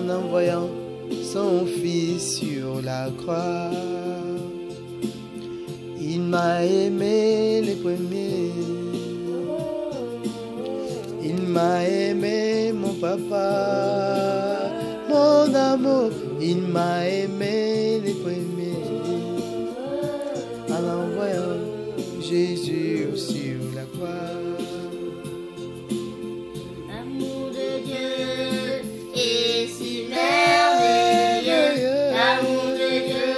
en envoyant son Fils sur la croix. Il m'a aimé les premiers. Il m'a aimé mon papa, mon amour. Il m'a aimé les premiers. En envoyant Jésus sur la croix. L'amour de Dieu est si merveilleux. L'amour de Dieu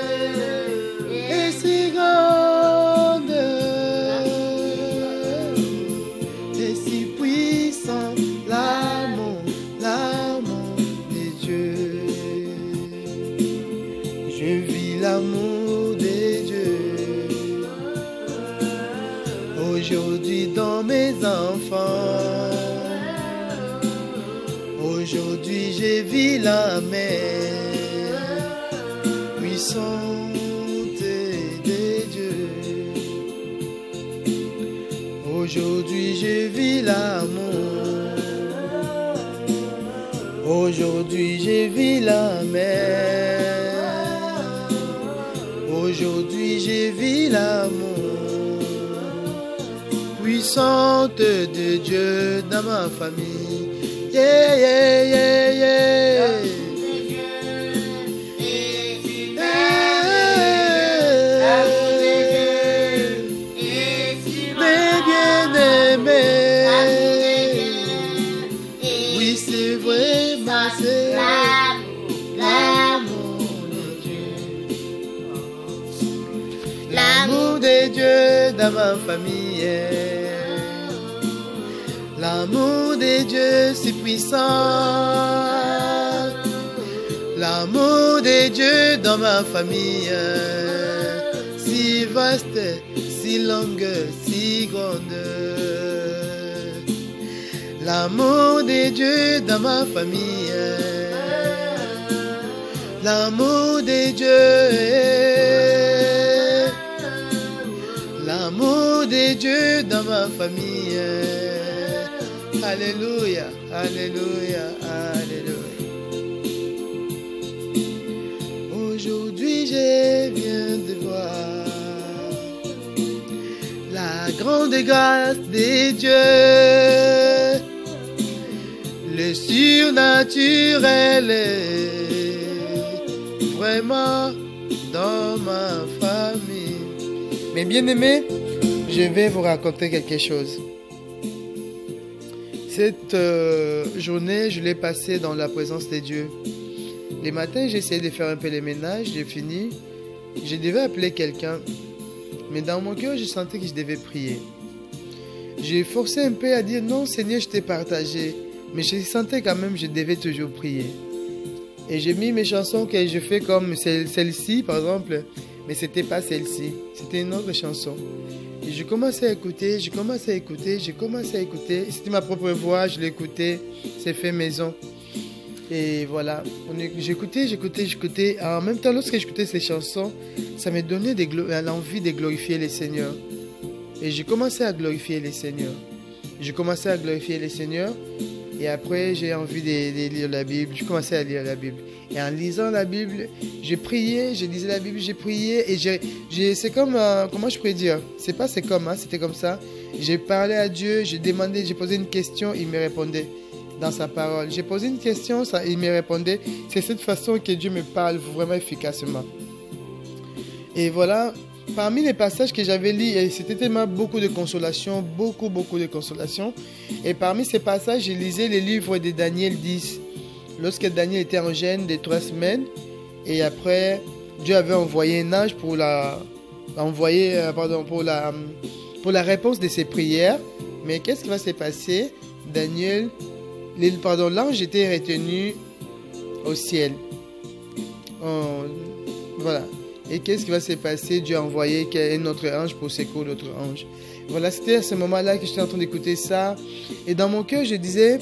Et si grande, et si puissant, l'amour de Dieu. Je vis l'amour de Dieu aujourd'hui dans mes enfants. Aujourd'hui j'ai vu la mer puissante de Dieu. Aujourd'hui j'ai vu l'amour. Aujourd'hui j'ai vu la mer. Aujourd'hui j'ai vu l'amour puissante de Dieu dans ma famille. Yeah, yeah, yeah, yeah. Mes bien-aimés, oui c'est vrai, ma sœur, l'amour de Dieu. L'amour de Dieu dans ma famille. L'amour de Dieu si puissant. L'amour de Dieu dans ma famille. Si vaste, si longue, si grande. L'amour de Dieu dans ma famille. L'amour de Dieu. L'amour de Dieu dans ma famille. Alléluia, alléluia, alléluia. Aujourd'hui je viens de voir la grande grâce de Dieu, le surnaturel est vraiment dans ma famille. Mes bien-aimés, je vais vous raconter quelque chose. Cette journée, je l'ai passée dans la présence de Dieu. Les matins, j'ai essayé de faire un peu les ménages, j'ai fini. Je devais appeler quelqu'un, mais dans mon cœur, je sentais que je devais prier. J'ai forcé un peu à dire non, Seigneur, je t'ai partagé, mais je sentais quand même que je devais toujours prier. Et j'ai mis mes chansons que je fais comme celle-ci, par exemple, mais c'était pas celle-ci, c'était une autre chanson. Et je commençais à écouter, C'était ma propre voix, je l'écoutais, c'est fait maison. Et voilà, j'écoutais. En même temps, lorsque j'écoutais ces chansons, ça me donnait l'envie de glorifier le Seigneur. Et j'ai commencé à glorifier le Seigneur. Et après, j'ai envie de lire la Bible. J'ai commencé à lire la Bible. Et en lisant la Bible, j'ai prié, je lisais la Bible, j'ai prié. Et c'est comme, comment je pourrais dire? C'était comme ça. J'ai parlé à Dieu, j'ai posé une question, il me répondait dans sa parole. J'ai posé une question, il me répondait. C'est cette façon que Dieu me parle vraiment efficacement. Et voilà, parmi les passages que j'avais lus, c'était tellement beaucoup de consolation, beaucoup de consolation. Et parmi ces passages, j'ai lisé le livre de Daniel 10. Lorsque Daniel était en jeûne de 3 semaines, et après, Dieu avait envoyé un ange pour la réponse de ses prières. Mais qu'est-ce qui va se passer? L'ange était retenu au ciel. Voilà. Et qu'est-ce qui va se passer? Dieu a envoyé un autre ange pour secourir l'autre ange. Voilà, c'était à ce moment-là que j'étais en train d'écouter ça. Et dans mon cœur, je disais,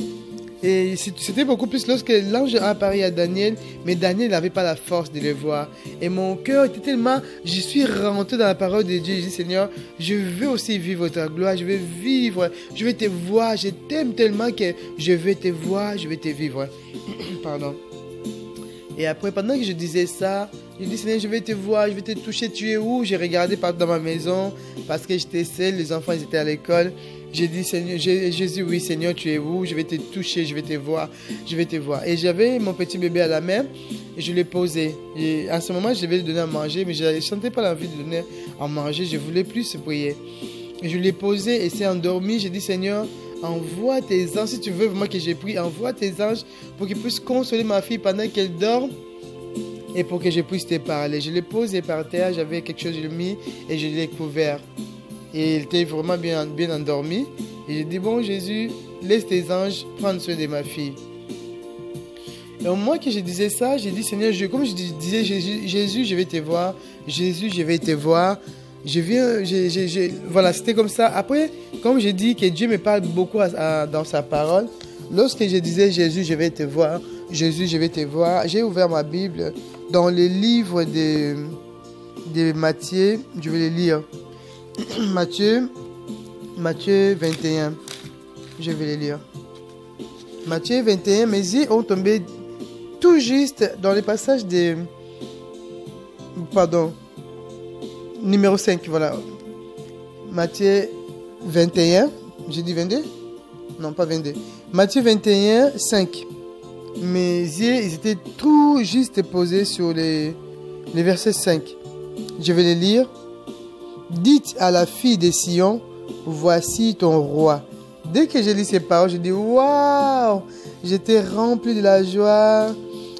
et c'était beaucoup plus lorsque l'ange a apparu à Daniel, mais Daniel n'avait pas la force de le voir. Et mon cœur était tellement, je suis rentré dans la parole de Dieu. Je dis, Seigneur, je veux aussi vivre ta gloire, je veux te voir, je t'aime tellement que je veux te voir, je veux te vivre. Pardon. Et après, pendant que je disais ça, je dis Seigneur, je vais te voir, je vais te toucher, tu es où? J'ai regardé partout dans ma maison parce que j'étais seule, les enfants ils étaient à l'école. J'ai dit Seigneur, Jésus, oui Seigneur, tu es où? Je vais te toucher, je vais te voir, je vais te voir. Et j'avais mon petit bébé à la main et je l'ai posé. Et à ce moment, je devais lui donner à manger, mais je ne sentais pas l'envie de donner à manger, je voulais plus prier. Et je l'ai posé et s'est endormi. J'ai dit Seigneur, envoie tes anges, si tu veux vraiment que j'ai prie, envoie tes anges pour qu'ils puissent consoler ma fille pendant qu'elle dort et pour que je puisse te parler. Je l'ai posé par terre, j'avais quelque chose, je l'ai mis et je l'ai couvert. Et il était vraiment bien endormi. Et j'ai dit, bon Jésus, laisse tes anges prendre soin de ma fille. Et au moment que je disais ça, j'ai dit Seigneur, comme je disais Jésus, je vais te voir. Jésus, je vais te voir. Voilà, c'était comme ça. Après, comme j'ai dit que Dieu me parle beaucoup dans sa parole, lorsque je disais Jésus, je vais te voir, Jésus, je vais te voir, j'ai ouvert ma Bible dans le livre de Matthieu, je vais le lire. Matthieu 21, je vais le lire. Matthieu 21, mes yeux ont tombé tout juste dans le passage de... Pardon. Numéro 5, voilà. Matthieu 21. J'ai dit 22? Non, pas 22. Matthieu 21, 5. Mes yeux, ils étaient tout juste posés sur les versets 5. Je vais les lire. Dites à la fille de Sion, voici ton roi. Dès que j'ai lu ces paroles, je dis waouh! J'étais rempli de la joie.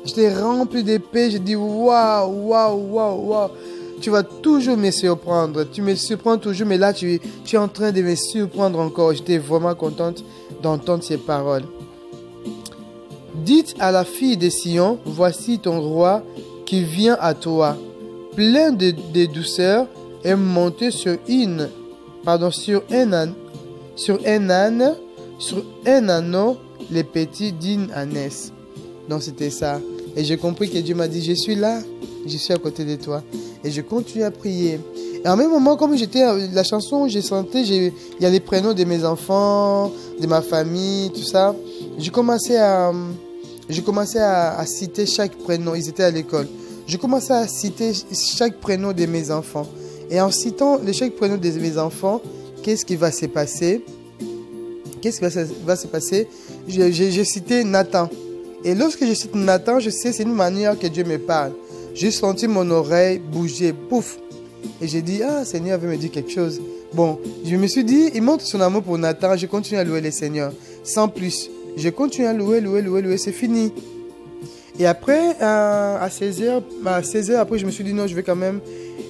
J'étais rempli de paix. Je dis waouh, waouh, waouh, waouh. Tu vas toujours me surprendre. Tu me surprends toujours, mais là, tu es en train de me surprendre encore. J'étais vraiment contente d'entendre ces paroles. Dites à la fille de Sion, voici ton roi qui vient à toi, plein de douceur, et monté sur un âne, les petits d'une ânesse. Donc c'était ça. Et j'ai compris que Dieu m'a dit, je suis là, je suis à côté de toi. Et je continue à prier. Et en même moment, comme j'étais, la chanson, j'ai senti, il y a les prénoms de mes enfants, de ma famille, tout ça. J'ai commencé à citer chaque prénom. Ils étaient à l'école. J'ai commencé à citer chaque prénom de mes enfants. Et en citant chaque prénom de mes enfants, qu'est-ce qui va se passer? Qu'est-ce qui va se passer? J'ai cité Nathan. Et lorsque je cite Nathan, je sais c'est une manière que Dieu me parle. J'ai senti mon oreille bouger, pouf. Et j'ai dit, ah, Seigneur veut me dire quelque chose. Bon, je me suis dit, il montre son amour pour Nathan, je continue à louer le Seigneur. Sans plus. Je continue à louer, c'est fini. Et après, à 16h, après, je me suis dit, non, je vais quand même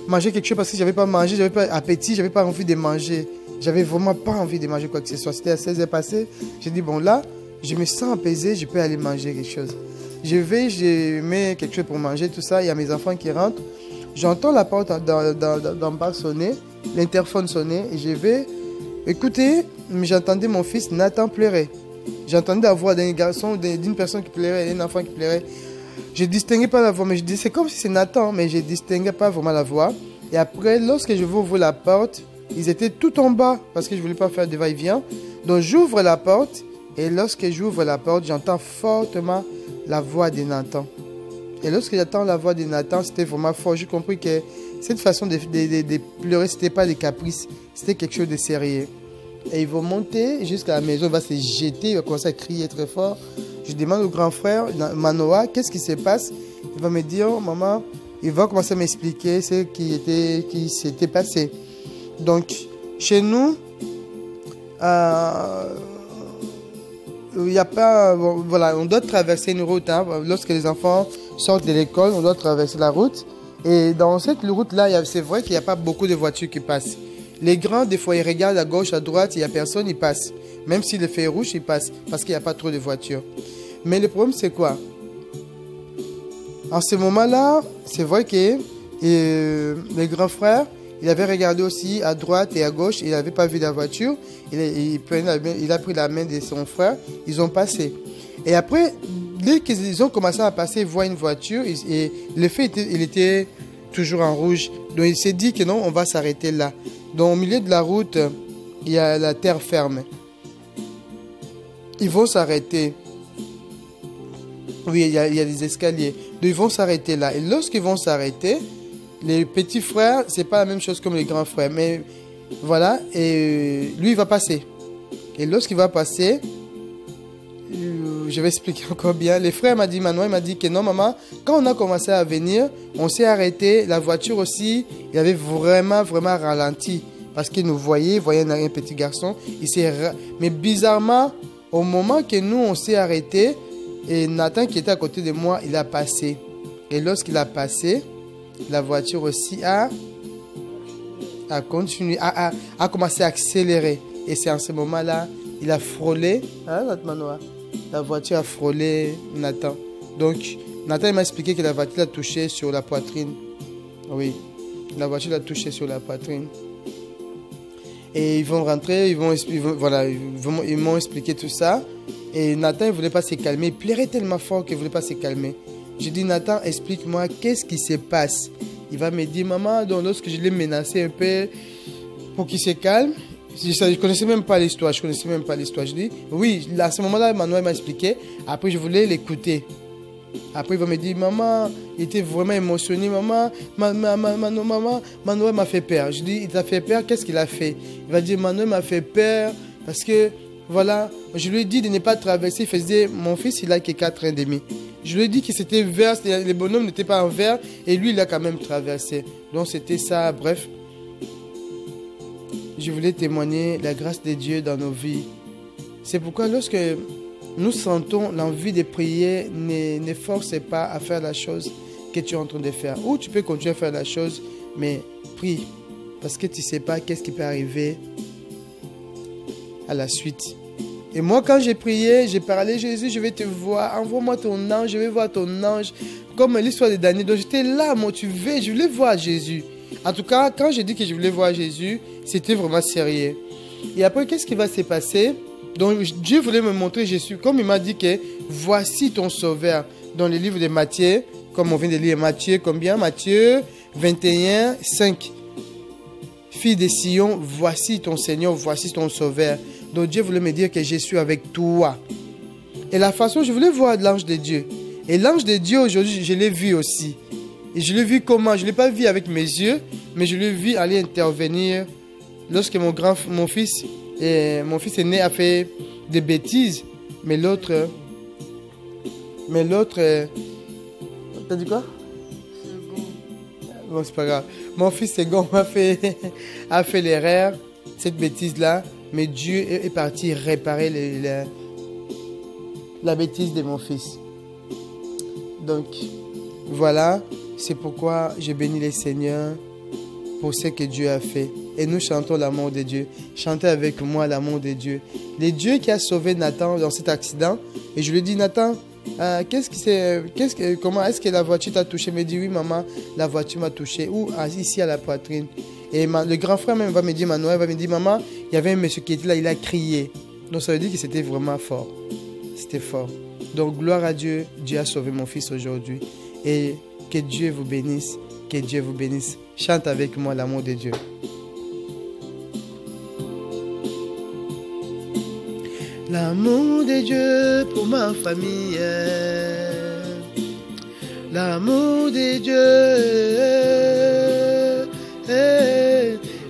manger quelque chose parce que je n'avais pas mangé, je n'avais pas appétit, je n'avais pas envie de manger. J'avais vraiment pas envie de manger quoi que ce soit. C'était à 16h passé. J'ai dit, bon, là, je me sens apaisé, je peux aller manger quelque chose. Je mets quelque chose pour manger, tout ça. Il y a mes enfants qui rentrent. J'entends la porte d'en bas sonner, l'interphone sonner. Et je vais écouter. J'entendais mon fils Nathan pleurer. J'entendais la voix d'un garçon, d'une personne qui pleurait, d'un enfant qui pleurait. Je ne distinguais pas la voix, mais je dis c'est comme si c'est Nathan, mais je ne distinguais pas vraiment la voix. Et après, lorsque je vais ouvrir la porte, ils étaient tout en bas parce que je ne voulais pas faire de va-et-vient. Donc j'ouvre la porte et lorsque j'ouvre la porte, j'entends fortement la voix de Nathan. Et lorsque j'entends la voix de Nathan, c'était vraiment fort. J'ai compris que cette façon de pleurer, ce n'était pas des caprices, c'était quelque chose de sérieux. Et ils vont monter jusqu'à la maison, il va se jeter, il va commencer à crier très fort. Je demande au grand frère, Manoa, qu'est-ce qui se passe? Il va me dire, maman, il va commencer à m'expliquer ce qui s'était passé. Donc, chez nous, il n'y a pas, voilà, on doit traverser une route. Hein. Lorsque les enfants sortent de l'école, on doit traverser la route. Et dans cette route-là, c'est vrai qu'il n'y a pas beaucoup de voitures qui passent. Les grands, des fois, ils regardent à gauche, à droite, il n'y a personne, ils passent. Même si le feu est rouge, ils passent parce qu'il n'y a pas trop de voitures. Mais le problème, c'est quoi? En ce moment-là, c'est vrai que le grand frère, il avait regardé aussi à droite et à gauche, il n'avait pas vu la voiture. Il a pris la main de son frère, ils ont passé. Et après, dès qu'ils ont commencé à passer, ils voient une voiture et le feu il était toujours en rouge. Donc il s'est dit que non, on va s'arrêter là. Donc au milieu de la route, il y a la terre ferme. Ils vont s'arrêter. Oui, il y a des escaliers. Donc, ils vont s'arrêter là. Et lorsqu'ils vont s'arrêter, les petits frères, c'est pas la même chose comme les grands frères. Mais voilà, et lui, il va passer. Et lorsqu'il va passer, je vais expliquer encore bien. Les frères m'ont dit, Manuel m'a dit que non, maman, quand on a commencé à venir, on s'est arrêté. La voiture aussi, il avait vraiment ralenti. Parce qu'il nous voyait un petit garçon. Mais bizarrement, au moment que nous, on s'est arrêté, et Nathan qui était à côté de moi, il a passé. Et lorsqu'il a passé, la voiture aussi a continué, a commencé à accélérer. Et c'est en ce moment-là, il a frôlé, hein, notre manoir. La voiture a frôlé Nathan. Donc, Nathan il m'a expliqué que la voiture l'a touché sur la poitrine. Oui, la voiture l'a touché sur la poitrine. Et ils vont rentrer, ils m'ont expliqué tout ça. Et Nathan, il ne voulait pas se calmer. Il pleurait tellement fort qu'il ne voulait pas se calmer. J'ai dit, Nathan, explique-moi, qu'est-ce qui se passe? Il va me dire, maman, donc lorsque je l'ai menacé un peu pour qu'il se calme, je ne connaissais même pas l'histoire. Je dis, oui, à ce moment-là, Manuel m'a expliqué. Après, je voulais l'écouter. Après, il va me dire, maman, il était vraiment émotionné. Maman, Manuel m'a fait peur. Je dis, il t'a fait peur, qu'est-ce qu'il a fait? Il va dire, Manuel m'a fait peur parce que, voilà, je lui ai dit de ne pas traverser. Il faisait, mon fils, il a que 4 ans et demi. Je lui ai dit que c'était vert, les bonhommes n'étaient pas en vert, et lui, il a quand même traversé. Donc, c'était ça, bref. Je voulais témoigner la grâce de Dieu dans nos vies. C'est pourquoi lorsque nous sentons l'envie de prier, ne force pas à faire la chose que tu es en train de faire. Ou tu peux continuer à faire la chose, mais prie. Parce que tu ne sais pas qu'est-ce qui peut arriver à la suite. Et moi, quand j'ai prié, j'ai parlé, Jésus, je vais te voir. Envoie-moi ton ange, je vais voir ton ange. Comme l'histoire de Daniel. Donc j'étais là, je voulais voir Jésus. En tout cas, quand j'ai dit que je voulais voir Jésus, c'était vraiment sérieux. Et après, qu'est-ce qui va se passer? Donc, Dieu voulait me montrer Jésus. Comme il m'a dit que voici ton sauveur. Dans le livre de Matthieu, comme on vient de lire Matthieu, combien? Matthieu 21, 5. Fille de Sion, voici ton Seigneur, voici ton sauveur. Donc, Dieu voulait me dire que je suis avec toi. Et la façon, je voulais voir l'ange de Dieu. Et l'ange de Dieu, aujourd'hui, je l'ai vu aussi. Et je l'ai vu comment? Je ne l'ai pas vu avec mes yeux, mais je l'ai vu aller intervenir lorsque mon fils aîné a fait des bêtises. Mais l'autre, t'as dit quoi? Bon, c'est pas grave. Mon fils second a fait l'erreur, cette bêtise-là, mais Dieu est parti réparer la bêtise de mon fils. Donc, voilà. C'est pourquoi je bénis le Seigneur pour ce que Dieu a fait. Et nous chantons l'amour de Dieu. Chantez avec moi l'amour de Dieu. Le Dieu qui a sauvé Nathan dans cet accident. Et je lui dis, Nathan, comment est-ce que la voiture t'a touché? Il me dit, oui maman, la voiture m'a touché. Ou ici à la poitrine. Et le grand frère même va me dire, Manuel va me dire, maman, il y avait un monsieur qui était là, il a crié. Donc ça veut dire que c'était vraiment fort. C'était fort. Donc gloire à Dieu, Dieu a sauvé mon fils aujourd'hui. Et que Dieu vous bénisse, que Dieu vous bénisse. Chante avec moi l'amour de Dieu. L'amour de Dieu pour ma famille. L'amour de Dieu.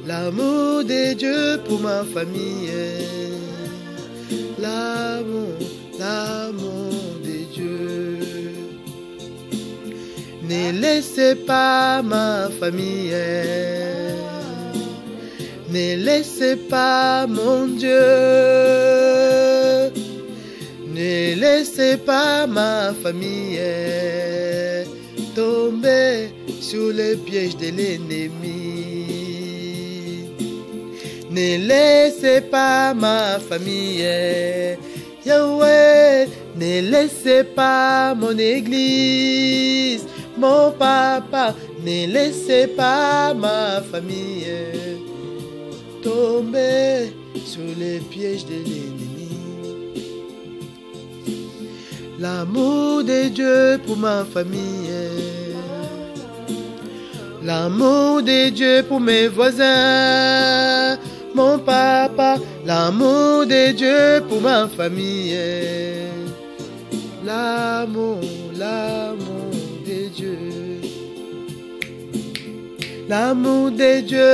L'amour de Dieu pour ma famille. L'amour de Dieu. Ne laissez pas ma famille, ne laissez pas mon Dieu, ne laissez pas ma famille tomber sur le piège de l'ennemi. Ne laissez pas ma famille, Yahweh, ne laissez pas mon église. Mon papa, ne laissez pas ma famille tomber sur les pièges de l'ennemi. L'amour de Dieu pour ma famille. L'amour de Dieu pour mes voisins. Mon papa, l'amour de Dieu pour ma famille. l'amour, l'amour de Dieu. L'amour de Dieu.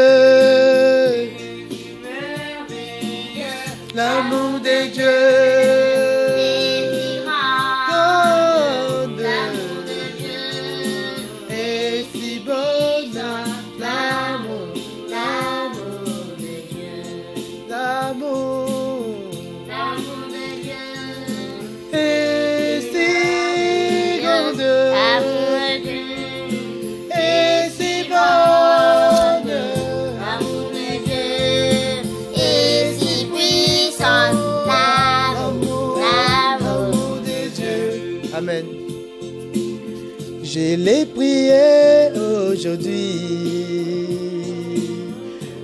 L'amour de Dieu. Amen. Je l'ai prié aujourd'hui.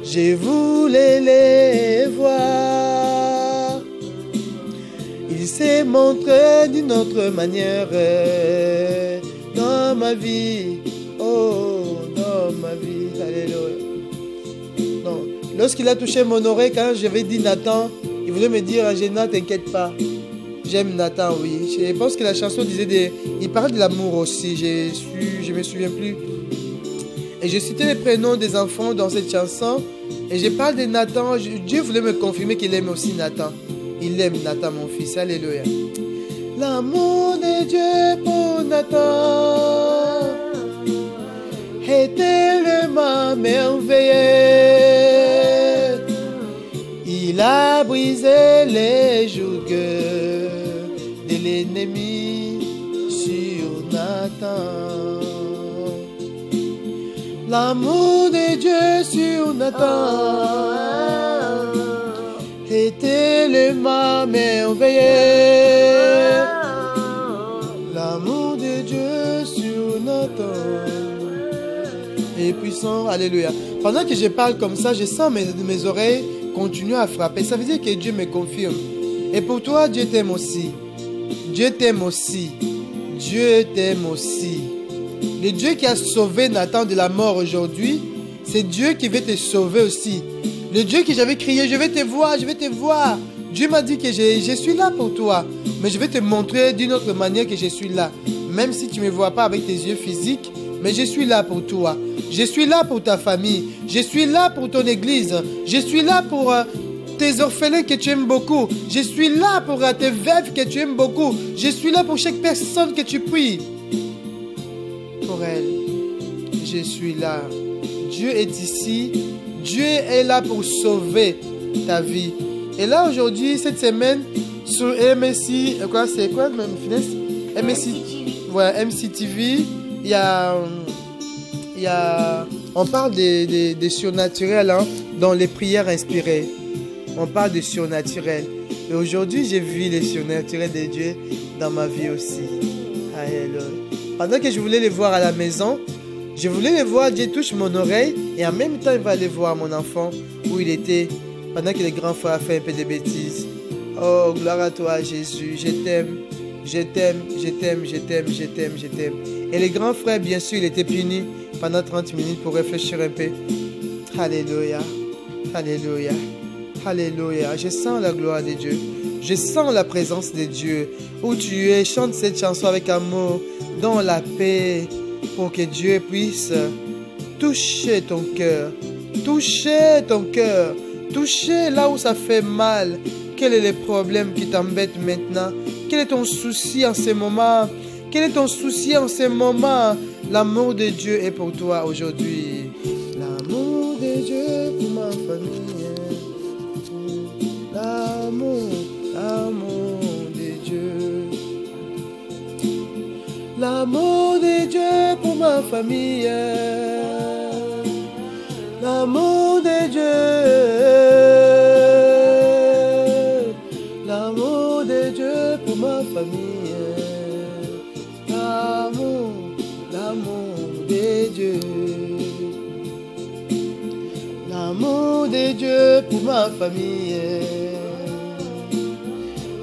Je voulais les voir. Il s'est montré d'une autre manière dans ma vie. Oh, dans ma vie. Alléluia. Non. Lorsqu'il a touché mon oreille, quand j'avais dit Nathan, il voulait me dire, Angéna, t'inquiète pas. J'aime Nathan, oui. Je pense que la chanson disait il parle de l'amour aussi. Je me souviens plus. Et je citais les prénoms des enfants dans cette chanson. Et je parle de Nathan. Dieu voulait me confirmer qu'il aime aussi Nathan. Il aime Nathan, mon fils. Alléluia. L'amour de Dieu pour Nathan est tellement merveilleux. Il a brisé les jougs de l'ennemi sur Nathan. L'amour de Dieu sur Nathan est tellement merveilleux. L'amour de Dieu sur Nathan est puissant. Alléluia. Pendant que je parle comme ça, je sens mes oreilles continuer à frapper. Ça veut dire que Dieu me confirme. Et pour toi, Dieu t'aime aussi. Dieu t'aime aussi. Dieu t'aime aussi. Le Dieu qui a sauvé Nathan de la mort aujourd'hui, c'est Dieu qui veut te sauver aussi. Le Dieu que j'avais crié, je vais te voir, je vais te voir. Dieu m'a dit que je suis là pour toi. Mais je vais te montrer d'une autre manière que je suis là. Même si tu ne me vois pas avec tes yeux physiques, mais je suis là pour toi. Je suis là pour ta famille. Je suis là pour ton église. Je suis là pour tes orphelins que tu aimes beaucoup. Je suis là pour tes veuves que tu aimes beaucoup. Je suis là pour chaque personne que tu pries. Pour elle, je suis là. Dieu est ici. Dieu est là pour sauver ta vie. Et là, aujourd'hui, cette semaine, sur MSI, c'est quoi même, finesse? MCTV, on parle des surnaturels hein, dans les prières inspirées. On parle de surnaturel. Et aujourd'hui, j'ai vu les surnaturels de Dieu dans ma vie aussi. Alléluia. Pendant que je voulais les voir à la maison, je voulais les voir, Dieu touche mon oreille et en même temps, il va aller voir mon enfant où il était pendant que les grands frères fait un peu de bêtises. Oh, gloire à toi, Jésus. Je t'aime. Je t'aime, je t'aime, je t'aime, je t'aime, je t'aime. Et les grands frères, bien sûr, il était puni pendant 30 minutes pour réfléchir un peu. Alléluia. Alléluia. Alléluia. Je sens la gloire de Dieu. Je sens la présence de Dieu. Où tu es, chante cette chanson avec amour, dans la paix, pour que Dieu puisse toucher ton cœur. Toucher ton cœur. Toucher là où ça fait mal. Quel est le problème qui t'embête maintenant? Quel est ton souci en ce moment? Quel est ton souci en ce moment? L'amour de Dieu est pour toi aujourd'hui. L'amour de Dieu pour ma famille. L'amour, l'amour de Dieu. L'amour de Dieu pour ma famille. L'amour de Dieu. L'amour de Dieu pour ma famille. L'amour, l'amour de Dieu. L'amour de Dieu pour ma famille.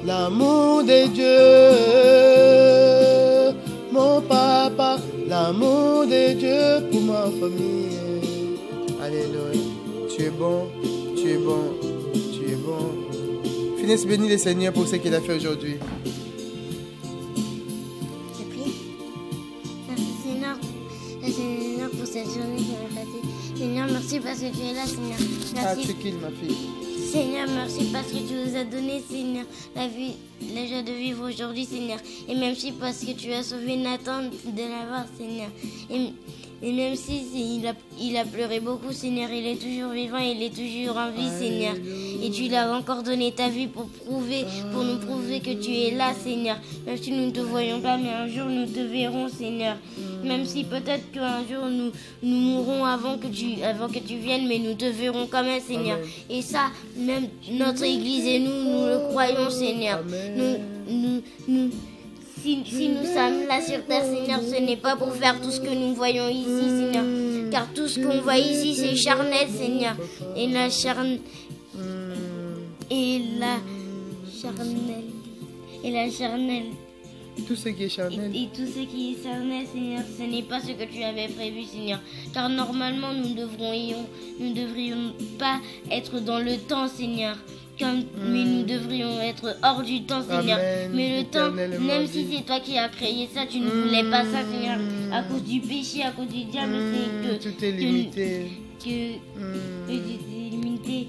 L'amour de Dieu, mon papa. L'amour de Dieu pour ma famille. Alléluia. Tu es bon, tu es bon, tu es bon. Finesse béni le Seigneur pour ce qu'il a fait aujourd'hui. cette journée qui m'a faite. Seigneur, merci parce que tu es là, Seigneur. Ah, Merci. tu kills ma fille. Seigneur, merci parce que tu nous as donné, Seigneur, la joie de vivre aujourd'hui, Seigneur. Et même si parce que tu as sauvé Nathan de la mort, Seigneur. Et même si il a pleuré beaucoup, Seigneur, il est toujours vivant, il est toujours en vie, Seigneur. Et tu l'as encore donné ta vie pour nous prouver que tu es là, Seigneur. Même si nous ne te voyons pas, mais un jour nous te verrons, Seigneur. Même si peut-être qu'un jour nous mourrons avant que tu viennes, mais nous te verrons quand même, Seigneur. Amen. Et ça, même notre Église et nous le croyons, Seigneur. Si nous sommes là sur terre, Seigneur, ce n'est pas pour faire tout ce que nous voyons ici, Seigneur. Car tout ce qu'on voit ici, c'est charnel, Seigneur. Et la charnelle. Tout ce qui est charnel. Et tout ce qui est charnel, Seigneur, ce n'est pas ce que tu avais prévu, Seigneur. Car normalement, nous ne devrions pas être dans le temps, Seigneur. Mais nous devrions être hors du temps, Seigneur. Amen. Mais le temps, Éternellement même si dit. c'est toi qui as créé ça, tu ne voulais pas ça, Seigneur. À cause du péché, à cause du diable, c'est que... Tout est limité. que tout est limité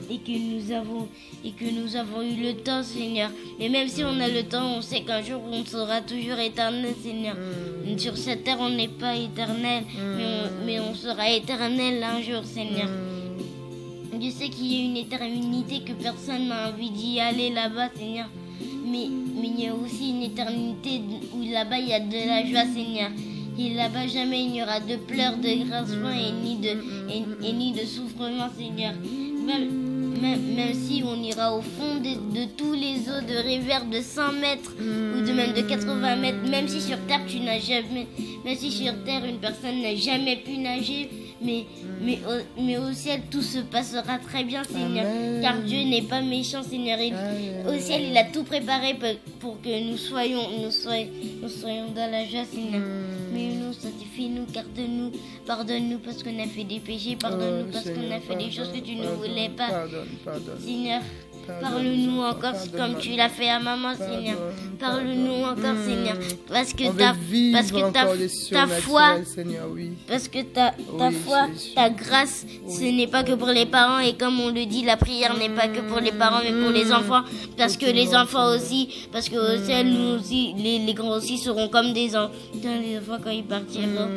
et que nous avons eu le temps, Seigneur. Mais même si on a le temps, on sait qu'un jour on sera toujours éternel, Seigneur. Sur cette terre, on n'est pas éternel, mais on sera éternel un jour, Seigneur. Je sais qu'il y a une éternité que personne n'a envie d'y aller là-bas, Seigneur. Mais il y a aussi une éternité où là-bas il y a de la joie, Seigneur. Et là-bas jamais il n'y aura de pleurs, de grincements et ni de souffrement, Seigneur. Même si on ira au fond de tous les eaux de rivières de 100 mètres ou de même de 80 mètres, même si sur terre même si sur terre une personne n'a jamais pu nager, mais au ciel tout se passera très bien, Seigneur. Amen. Car Dieu n'est pas méchant, Seigneur. Au ciel il a tout préparé pour que nous soyons dans la joie, Seigneur. Mais nous, sanctifie-nous, garde-nous, pardonne-nous parce qu'on a fait des péchés, pardonne-nous parce qu'on a fait des choses que tu ne voulais pas. Pardonne. Seigneur, parle-nous encore comme tu l'as fait à maman, Seigneur. Parle-nous encore, Seigneur, parce que ta foi, Seigneur, oui. parce que ta foi, ta grâce, ce n'est pas que pour les parents. Et comme on le dit, la prière n'est pas que pour les parents, mais pour les enfants. Parce que les enfants aussi, parce que au ciel, nous aussi, les grands aussi seront comme des enfants quand ils partiront.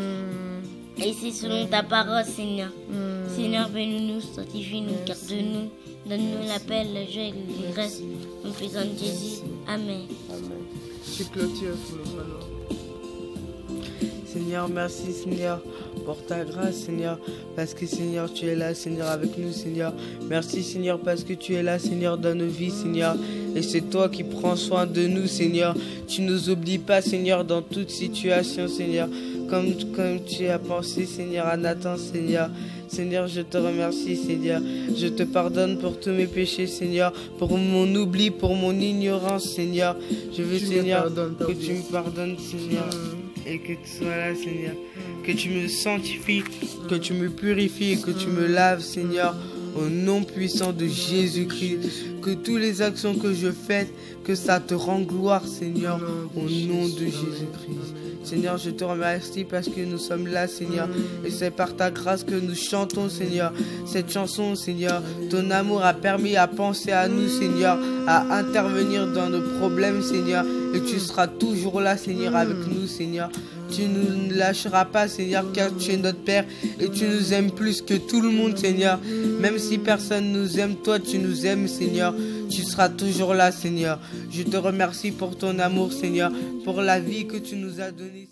Et c'est selon ta parole, Seigneur. Seigneur, bénis-nous, sanctifie-nous, garde-nous, donne-nous la paix, la joie et le grâce. En faisant de Jésus. Amen. Amen. Tu clôtures pour le ballon. Seigneur, merci Seigneur pour ta grâce, Seigneur, parce que Seigneur, tu es là, Seigneur, avec nous, Seigneur. Merci Seigneur, parce que tu es là, Seigneur, dans nos vies, Seigneur. Et c'est toi qui prends soin de nous, Seigneur. Tu ne nous oublies pas, Seigneur, dans toute situation, Seigneur. Comme tu as pensé, Seigneur, à Nathan, Seigneur. Seigneur, je te remercie, Seigneur. Je te pardonne pour tous mes péchés, Seigneur, pour mon oubli, pour mon ignorance, Seigneur. Je veux, Seigneur, que tu me pardonnes, Seigneur. Et que tu sois là, Seigneur. Que tu me sanctifies, que tu me purifies et que tu me laves, Seigneur. Au nom puissant de Jésus-Christ. Que toutes les actions que je fais, que ça te rend gloire, Seigneur. Au nom de Jésus-Christ. Seigneur, je te remercie parce que nous sommes là, Seigneur. Et c'est par ta grâce que nous chantons, Seigneur. Cette chanson, Seigneur, ton amour a permis à penser à nous, Seigneur, à intervenir dans nos problèmes, Seigneur. Et tu seras toujours là, Seigneur, avec nous, Seigneur. Tu ne nous lâcheras pas, Seigneur, car tu es notre Père et tu nous aimes plus que tout le monde, Seigneur. Même si personne nous aime, toi, tu nous aimes, Seigneur. Tu seras toujours là, Seigneur. Je te remercie pour ton amour, Seigneur, pour la vie que tu nous as donnée.